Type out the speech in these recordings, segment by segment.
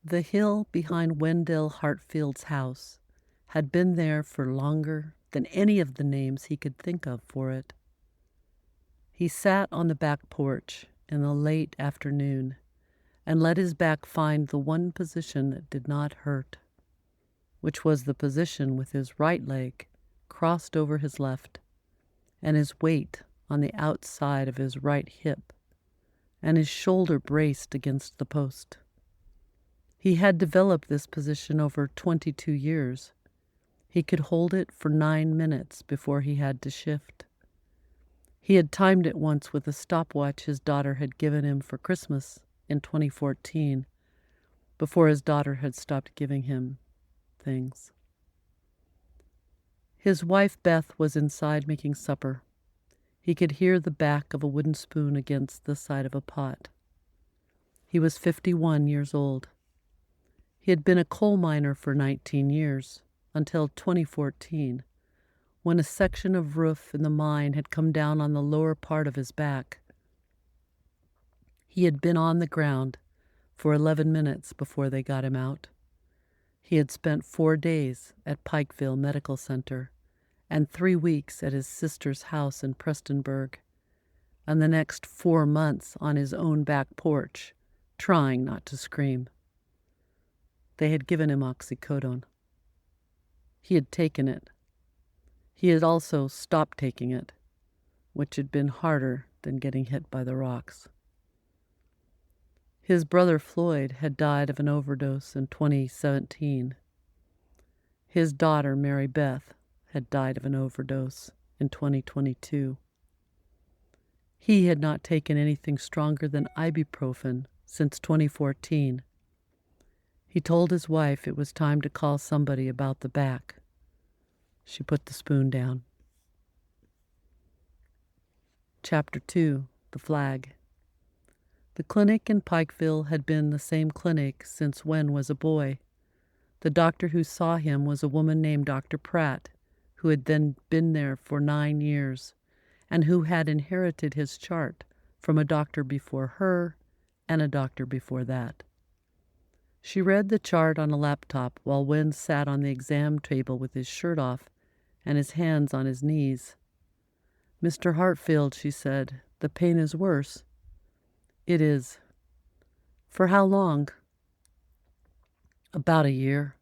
The hill behind Wendell Hartfield's house had been there for longer than any of the names he could think of for it. He sat on the back porch in the late afternoon and let his back find the one position that did not hurt, which was the position with his right leg crossed over his left and his weight on the outside of his right hip and his shoulder braced against the post. He had developed this position over 22 years. He could hold it for 9 minutes before he had to shift. He had timed it once with a stopwatch his daughter had given him for Christmas in 2014, before his daughter had stopped giving him things. His wife Beth was inside making supper. He could hear the back of a wooden spoon against the side of a pot. He was 51 years old. He had been a coal miner for 19 years, until 2014, when a section of roof in the mine had come down on the lower part of his back. He had been on the ground for 11 minutes before they got him out. He had spent 4 days at Pikeville Medical Center and 3 weeks at his sister's house in Prestonburg, and the next 4 months on his own back porch, trying not to scream. They had given him oxycodone. He had taken it. He had also stopped taking it, which had been harder than getting hit by the rocks. His brother Floyd had died of an overdose in 2017. His daughter, Mary Beth, had died of an overdose in 2022. He had not taken anything stronger than ibuprofen since 2014. He told his wife it was time to call somebody about the back. She put the spoon down. Chapter 2, The Flag. The clinic in Pikeville had been the same clinic since Wen was a boy. The doctor who saw him was a woman named Dr. Pratt, who had then been there for 9 years, and who had inherited his chart from a doctor before her and a doctor before that. She read the chart on a laptop while Wen sat on the exam table with his shirt off and his hands on his knees. "Mr. Hartfield," she said, "the pain is worse." "It is." "For how long?" "About a year."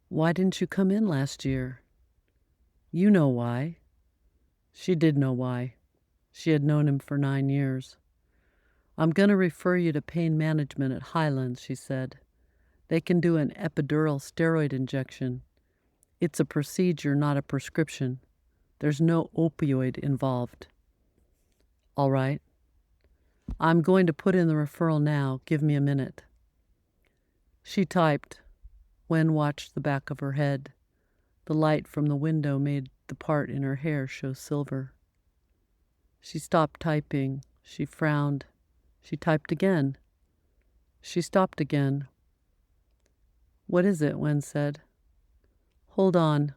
"Why didn't you come in last year?" "You know why." She did know why. She had known him for 9 years. "I'm going to refer you to pain management at Highlands," she said. "They can do an epidural steroid injection. It's a procedure, not a prescription. There's no opioid involved." "All right. I'm going to put in the referral now. Give me a minute." She typed. Wen watched the back of her head. The light from the window made the part in her hair show silver. She stopped typing. She frowned. She typed again. She stopped again. "What is it?" Wen said. "Hold on."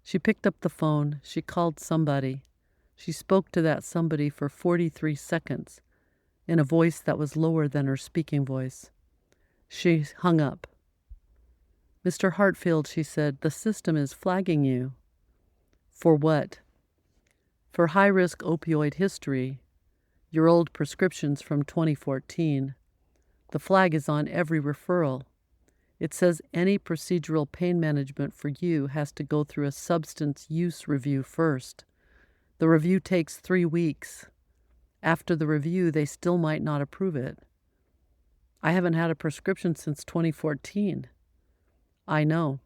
She picked up the phone. She called somebody. She spoke to that somebody for 43 seconds in a voice that was lower than her speaking voice. She hung up. "Mr. Hartfield," she said, "the system is flagging you." "For what?" "For high-risk opioid history. Your old prescriptions from 2014. The flag is on every referral. It says any procedural pain management for you has to go through a substance use review first. The review takes 3 weeks. After the review, they still might not approve it." "I haven't had a prescription since 2014. "I know.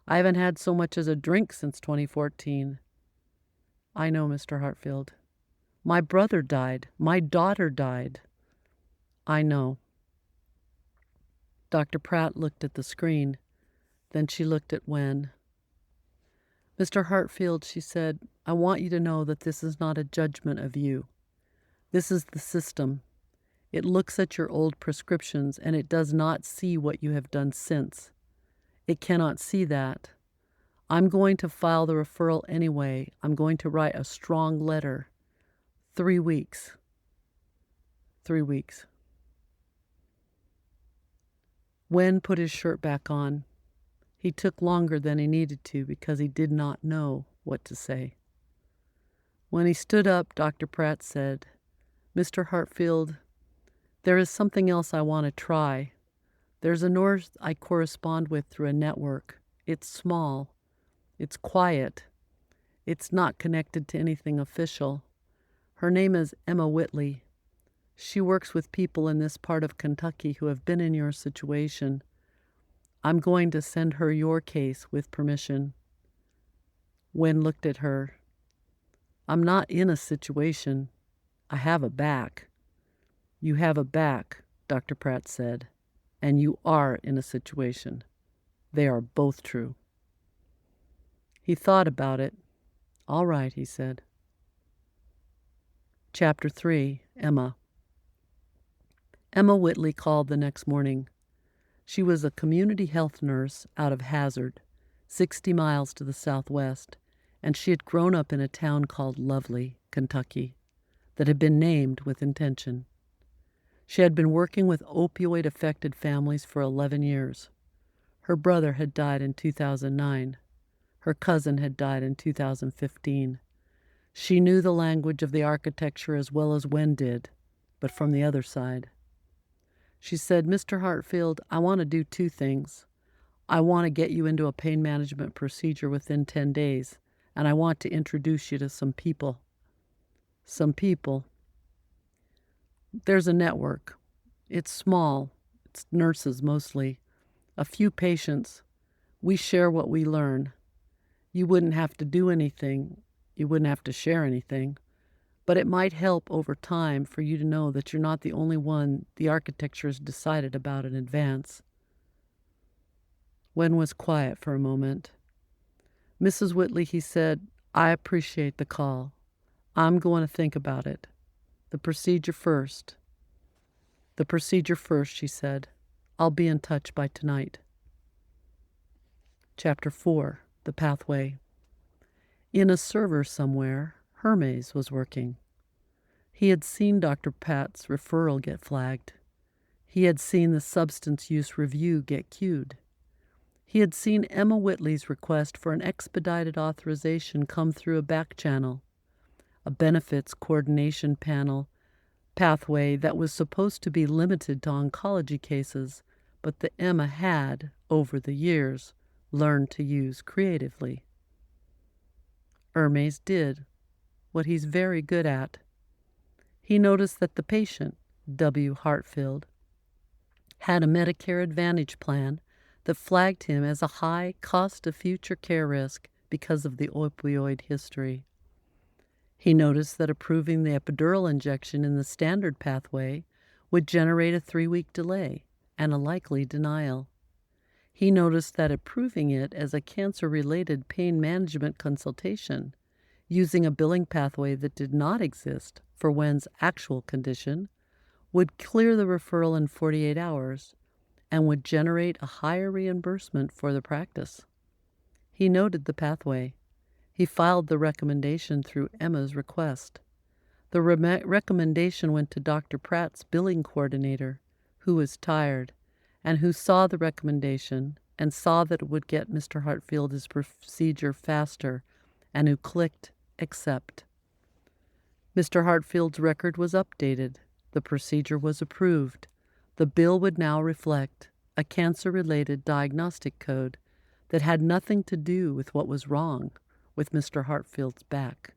I haven't had so much as a drink since 2014. "I know, Mr. Hartfield. My brother died. My daughter died." "I know." Dr. Pratt looked at the screen. Then she looked at Wen. "Mr. Hartfield," she said, "I want you to know that this is not a judgment of you. This is the system. It looks at your old prescriptions and it does not see what you have done since. It cannot see that. I'm going to file the referral anyway. I'm going to write a strong letter. 3 weeks. 3 weeks. Wen put his shirt back on. He took longer than he needed to because he did not know what to say. When he stood up, Dr. Pratt said, "Mr. Hartfield, there is something else I want to try. There's a nurse I correspond with through a network. It's small. It's quiet. It's not connected to anything official. Her name is Emma Whitley. She works with people in this part of Kentucky who have been in your situation. I'm going to send her your case with permission." Wen looked at her. "I'm not in a situation. I have a back." "You have a back," Dr. Pratt said, "and you are in a situation. They are both true." He thought about it. "All right," he said. Chapter 3, Emma. Emma Whitley called the next morning. She was a community health nurse out of Hazard, 60 miles to the southwest, and she had grown up in a town called Lovely, Kentucky, that had been named with intention. She had been working with opioid-affected families for 11 years. Her brother had died in 2009. Her cousin had died in 2015. She knew the language of the architecture as well as Wen did, but from the other side. She said, "Mr. Hartfield, I want to do 2 things. I want to get you into a pain management procedure within 10 days, and I want to introduce you to some people." Some people. There's a network. It's small. It's nurses mostly. A few patients. We share what we learn. You wouldn't have to do anything. You wouldn't have to share anything. But it might help over time for you to know that you're not the only one the architecture has decided about in advance. Wen was quiet for a moment. "Mrs. Whitley," he said, "I appreciate the call. I'm going to think about it. The procedure first." "The procedure first," she said. "I'll be in touch by tonight." Chapter 4, The Pathway. In a server somewhere, Hermes was working. He had seen Dr. Pratt's referral get flagged. He had seen the substance use review get queued. He had seen Emma Whitley's request for an expedited authorization come through a back channel, a benefits coordination pathway that was supposed to be limited to oncology cases, but that Emma had, over the years, learned to use creatively. Hermes did what he's very good at. He noticed that the patient, W. Hartfield, had a Medicare Advantage plan that flagged him as a high cost of future care risk because of the opioid history. He noticed that approving the epidural injection in the standard pathway would generate a 3-week delay and a likely denial. He noticed that approving it as a cancer-related pain management consultation using a billing pathway that did not exist for Wen's actual condition would clear the referral in 48 hours and would generate a higher reimbursement for the practice. He noted the pathway. He filed the recommendation through Emma's request. The recommendation went to Dr. Pratt's billing coordinator, who was tired, and who saw the recommendation and saw that it would get Mr. Hartfield his procedure faster, and who clicked accept. Mr. Hartfield's record was updated. The procedure was approved. The bill would now reflect a cancer-related diagnostic code that had nothing to do with what was wrong with Mr. Hartfield's back.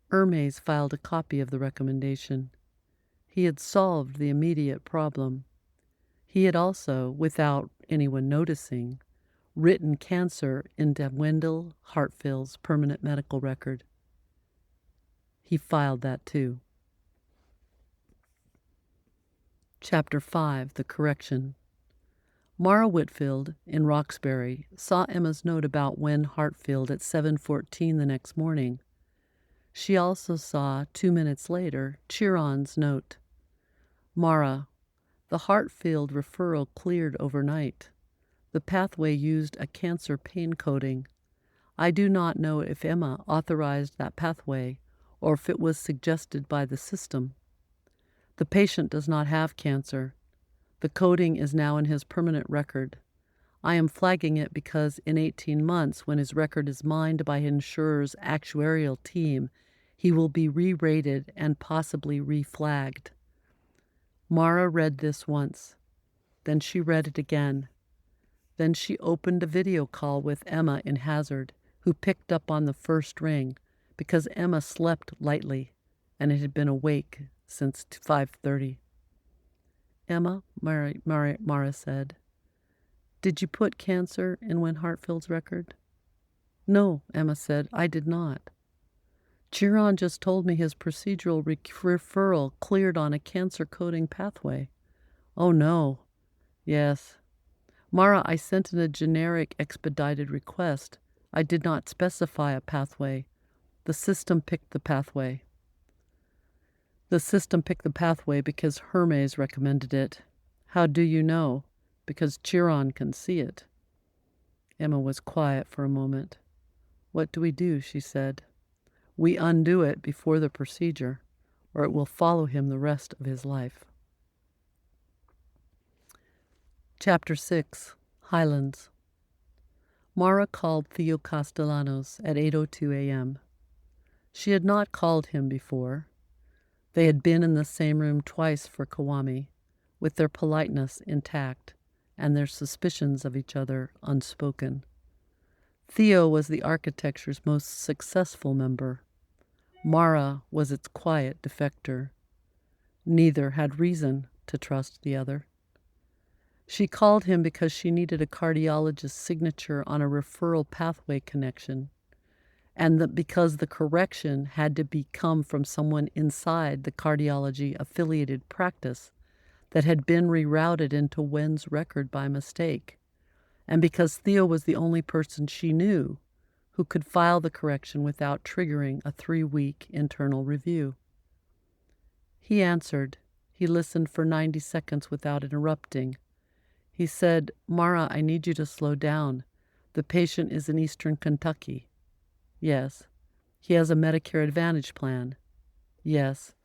Hermes filed a copy of the recommendation. He had solved the immediate problem. He had also, without anyone noticing, written cancer into Wendell Hartfield's permanent medical record. He filed that too. Chapter 5, The Correction. Mara Whitfield, in Roxbury, saw Emma's note about Wen Hartfield at 7:14 the next morning. She also saw, 2 minutes later, Chiron's note. "Mara, the Hartfield referral cleared overnight. The pathway used a cancer pain coding. I do not know if Emma authorized that pathway or if it was suggested by the system. The patient does not have cancer. The coding is now in his permanent record. I am flagging it because in 18 months, when his record is mined by his insurer's actuarial team, he will be re-rated and possibly re-flagged. Mara read this once. Then she read it again. Then she opened a video call with Emma in Hazard, who picked up on the first ring because Emma slept lightly and it had been awake since 5:30. Emma, Mara said, "Did you put cancer in Hartfield's record?" "No," Emma said, "I did not." "Chiron just told me his procedural referral cleared on a cancer coding pathway." "Oh, no." "Yes." "Mara, I sent in a generic expedited request. I did not specify a pathway. The system picked the pathway." "The system picked the pathway because Hermes recommended it." "How do you know?" "Because Chiron can see it." Emma was quiet for a moment. "What do we do?" she said. "We undo it before the procedure, or it will follow him the rest of his life." Chapter 6. Highlands. Mara called Theo Castellanos at 8:02 a.m. She had not called him before. They had been in the same room twice for Kawami, with their politeness intact and their suspicions of each other unspoken. Theo was the architecture's most successful member. Mara was its quiet defector. Neither had reason to trust the other. She called him because she needed a cardiologist's signature on a referral pathway connection, and because the correction had to come from someone inside the cardiology-affiliated practice that had been rerouted into Wen's record by mistake, and because Theo was the only person she knew who could file the correction without triggering a 3-week internal review. He answered. He listened for 90 seconds without interrupting. He said, "Mara, I need you to slow down. The patient is in Eastern Kentucky." "Yes." "He has a Medicare Advantage plan." "Yes."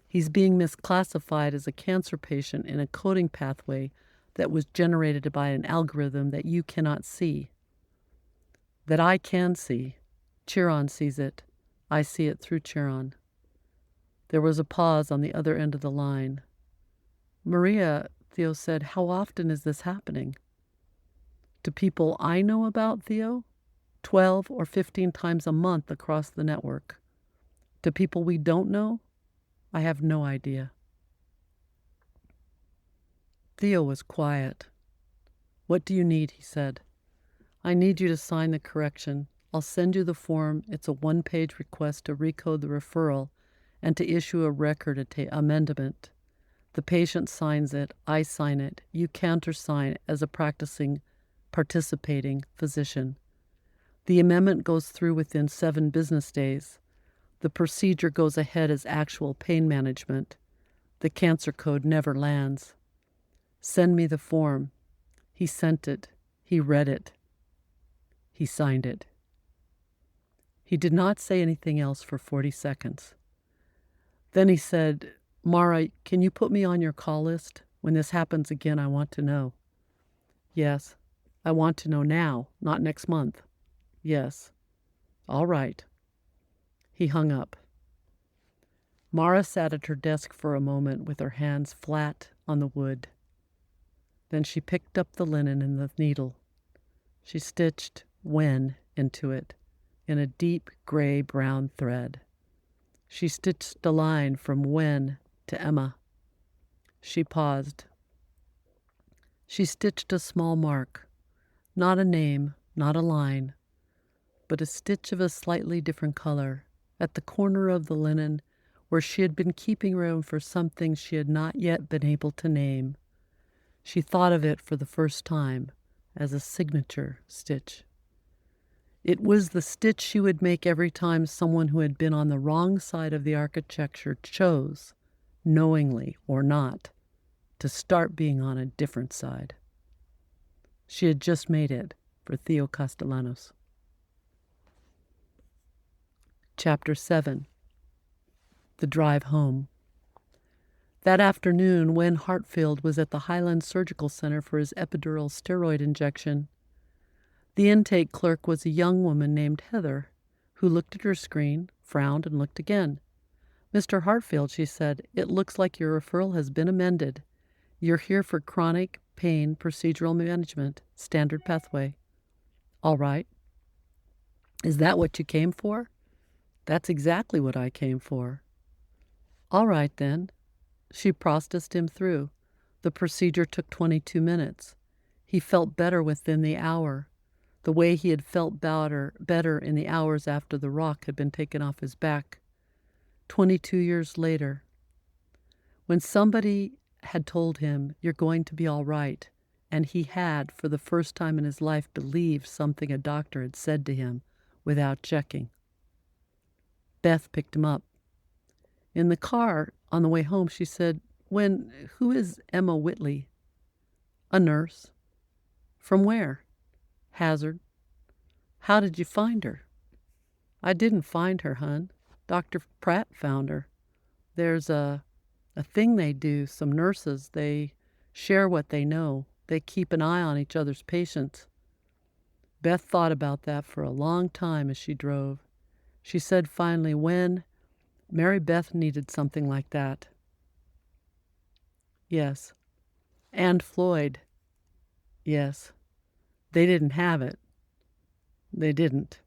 "He's being misclassified as a cancer patient in a coding pathway that was generated by an algorithm that you cannot see." "That I can see. Chiron sees it. I see it through Chiron." There was a pause on the other end of the line. "Maria," Theo said, "how often is this happening?" "To people I know about, Theo? 12 or 15 times a month across the network. To people we don't know? I have no idea." Theo was quiet. "What do you need?" he said. "I need you to sign the correction. I'll send you the form. It's a 1-page request to recode the referral and to issue a record amendment. The patient signs it. I sign it. You countersign as a participating physician. The amendment goes through within 7 business days. The procedure goes ahead as actual pain management. The cancer code never lands. Send me the form." He sent it. He read it. He signed it. He did not say anything else for 40 seconds. Then he said, "Mara, can you put me on your call list? When this happens again, I want to know." "Yes." "I want to know now, not next month." "Yes." "All right." He hung up. Mara sat at her desk for a moment with her hands flat on the wood. Then she picked up the linen and the needle. She stitched "Wen" into it in a deep gray-brown thread. She stitched a line from Wen to Emma. She paused. She stitched a small mark, not a name, not a line, but a stitch of a slightly different color at the corner of the linen where she had been keeping room for something she had not yet been able to name. She thought of it for the first time as a signature stitch. It was the stitch she would make every time someone who had been on the wrong side of the architecture chose, knowingly or not, to start being on a different side. She had just made it for Theo Castellanos. Chapter 7. The drive home. That afternoon, when Hartfield was at the Highland Surgical Center for his epidural steroid injection, the intake clerk was a young woman named Heather, who looked at her screen, frowned, and looked again. "Mr. Hartfield," she said, "it looks like your referral has been amended. You're here for chronic pain procedural management, standard pathway." "All right." "Is that what you came for?" "That's exactly what I came for." "All right, then." She processed him through. The procedure took 22 minutes. He felt better within the hour, the way he had felt better in the hours after the rock had been taken off his back. 22 years later, when somebody had told him, "You're going to be all right," and he had, for the first time in his life, believed something a doctor had said to him without checking. Beth picked him up. In the car, on the way home, she said, "Who is Emma Whitley?" "A nurse." "From where?" "Hazard." "How did you find her?" "I didn't find her, hon. Dr. Pratt found her. There's a thing they do, some nurses, they share what they know. They keep an eye on each other's patients." Beth thought about that for a long time as she drove. She said finally, Mary Beth needed something like that." "Yes." "And Floyd." "Yes." "They didn't have it." "They didn't."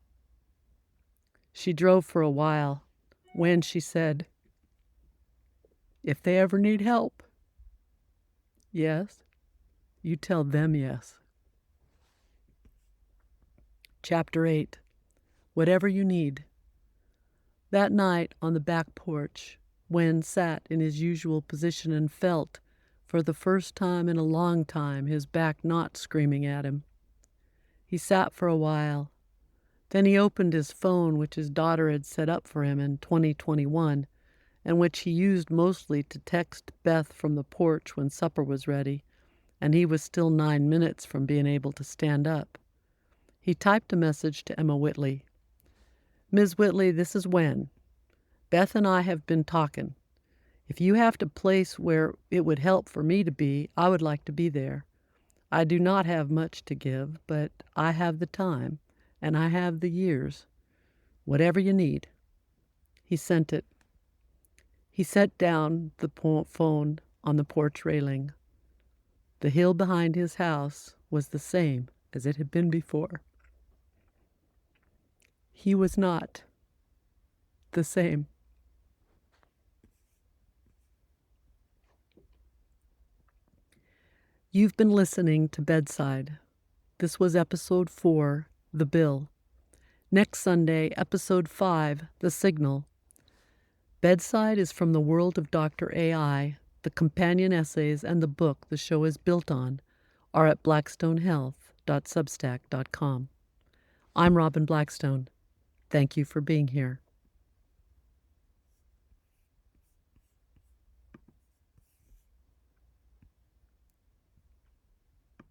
She drove for a while. She said, "If they ever need help." "Yes." "You tell them yes." Chapter 8. Whatever you need. That night on the back porch, Wen sat in his usual position and felt, for the first time in a long time, his back not screaming at him. He sat for a while. Then he opened his phone, which his daughter had set up for him in 2021, and which he used mostly to text Beth from the porch when supper was ready, and he was still 9 minutes from being able to stand up. He typed a message to Emma Whitley. "Ms. Whitley, this is Wen. Beth and I have been talking. If you have a place where it would help for me to be, I would like to be there. I do not have much to give, but I have the time, and I have the years. Whatever you need." He sent it. He set down the phone on the porch railing. The hill behind his house was the same as it had been before. He was not the same. You've been listening to Bedside. This was episode 4, The Bill. Next Sunday, episode 5, The Signal. Bedside is from the world of Dr. AI. The companion essays and the book the show is built on are at blackstonehealth.substack.com. I'm Robin Blackstone. Thank you for being here.